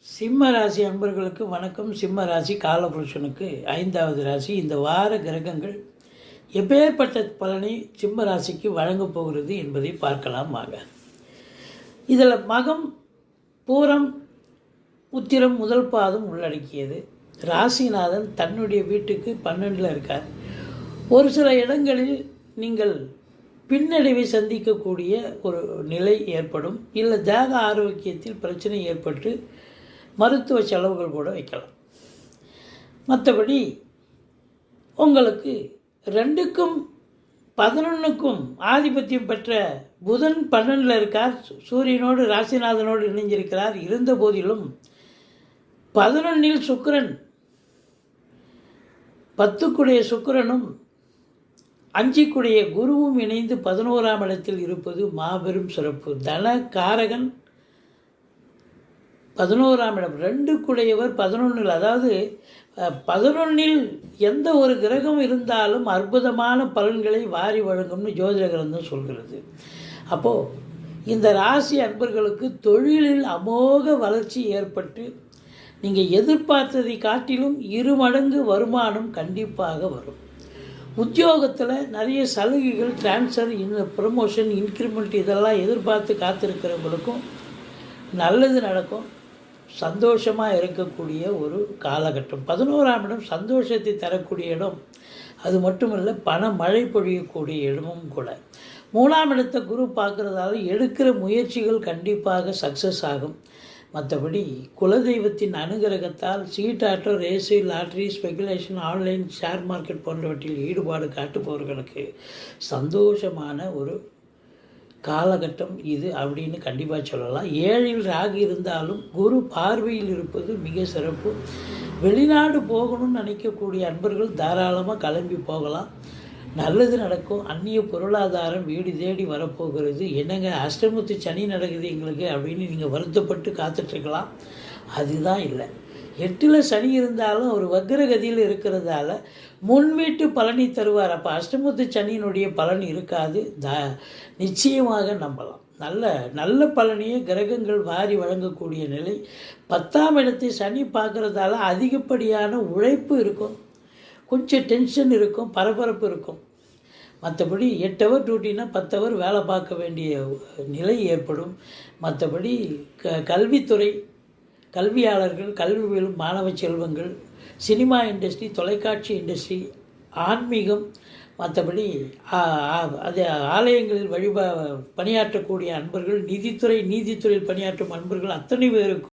சிம்ம ராசி அன்பர்களுக்கு வணக்கம். சிம்ம ராசி காலபுருஷனுக்கு 5வது ராசி. இந்த வார கிரகங்கள் எப்பேற்பட்ட பலனை சிம்ம ராசிக்கு வழங்கப் போகிறது என்பதை பார்க்கலாம் வாங்க. இதில் மகம், பூரம், உத்திரம் முதல் பாதம் உள்ளடக்கியது. ராசிநாதன் தன்னுடைய வீட்டுக்கு 12ல் இருக்கார். ஒரு சில இடங்களில் நீங்கள் பின்னடைவை சந்திக்கக்கூடிய ஒரு நிலை ஏற்படும். இல்லை தேக ஆரோக்கியத்தில் பிரச்சனை ஏற்பட்டு மருத்துவ செலவுகள் கூட வைக்கலாம். மற்றபடி உங்களுக்கு 2க்கும் 11க்கும் ஆதிபத்தியம் பெற்ற புதன் 12ல் இருக்கார். சூரியனோடு ராசிநாதனோடு இணைஞ்சிருக்கிறார். இருந்த போதிலும் 11ல் சுக்கிரன், 10க்குடைய சுக்கிரனும் 5க்குடைய குருவும் இணைந்து 11ஆம் இடத்தில் இருப்பது மாபெரும் சிறப்பு. தன காரகன் 11ஆம் இடம், 2க்குடையவர் 11ல். அதாவது 11ல் எந்த ஒரு கிரகம் இருந்தாலும் அற்புதமான பலன்களை வாரி வழங்கும்னு ஜோதிட கிரந்தம் சொல்கிறது. அப்போது இந்த ராசி அன்பர்களுக்கு தொழிலில் அமோக வளர்ச்சி ஏற்பட்டு நீங்கள் எதிர்பார்த்ததை காட்டிலும் 2 மடங்கு வருமானம் கண்டிப்பாக வரும். உத்தியோகத்தில் நிறைய சலுகைகள், டிரான்ஸ்ஃபர், ப்ரமோஷன், இன்க்ரிமெண்ட் இதெல்லாம் எதிர்பார்த்து காத்திருக்கிறவங்களுக்கும் நல்லது நடக்கும். சந்தோஷமாக இருக்கக்கூடிய ஒரு காலகட்டம். 11ஆம் இடம் சந்தோஷத்தை தரக்கூடிய இடம். அது மட்டுமல்ல, பண மழை பொழியக்கூடிய இடமும் கூட. 3ஆம் இடத்தை குரு பார்க்குறதால எடுக்கிற முயற்சிகள் கண்டிப்பாக சக்ஸஸ் ஆகும். மற்றபடி குலதெய்வத்தின் அனுகிரகத்தால் சீட்டாட்டம், race, lottery, speculation, online share market போன்றவற்றில் ஈடுபாடு காட்டுபவர்களுக்கு சந்தோஷமான ஒரு காலகட்டம் இது அப்படின்னு கண்டிப்பாக சொல்லலாம். 7ல் ராகு இருந்தாலும் குரு பார்வையில் இருப்பது மிக சிறப்பு. வெளிநாடு போகணும்னு நினைக்கக்கூடிய அன்பர்கள் தாராளமாக கிளம்பி போகலாம். நல்லது நடக்கும். அந்நிய பொருளாதாரம் வீடு தேடி வரப்போகிறது. என்னங்க அஷ்டமத்து சனி நடக்குது எங்களுக்கு அப்படின்னு நீங்கள் வருத்தப்பட்டு காத்துட்ருக்கலாம். அதுதான் இல்லை. 8ல் சனி இருந்தாலும் அவர் வக்ரகதியில் இருக்கிறதால முன்வீட்டு பலனை தருவார். அப்போ அஷ்டமத்து சனியினுடைய பலன் இருக்காது. நிச்சயமாக நம்பலாம். நல்ல பலனையே கிரகங்கள் வாரி வழங்கக்கூடிய நிலை. 10ஆம் இடத்தை சனி பார்க்குறதால அதிகப்படியான உழைப்பு இருக்கும். கொஞ்சம் டென்ஷன் இருக்கும், பரபரப்பு இருக்கும். மற்றபடி 8 ஹவர் டியூட்டினா 10 ஹவர் வேலை பார்க்க வேண்டிய நிலை ஏற்படும். மற்றபடி கல்வித்துறை, கல்வியாளர்கள், கல்வி பயிலும் மாணவ செல்வங்கள், சினிமா இண்டஸ்ட்ரி, தொலைக்காட்சி இண்டஸ்ட்ரி, ஆன்மீகம், மற்றபடி அது ஆலயங்களில் பணியாற்றக்கூடிய அன்பர்கள், நீதித்துறையில் பணியாற்றும் அன்பர்கள் அத்தனை பேருக்கும்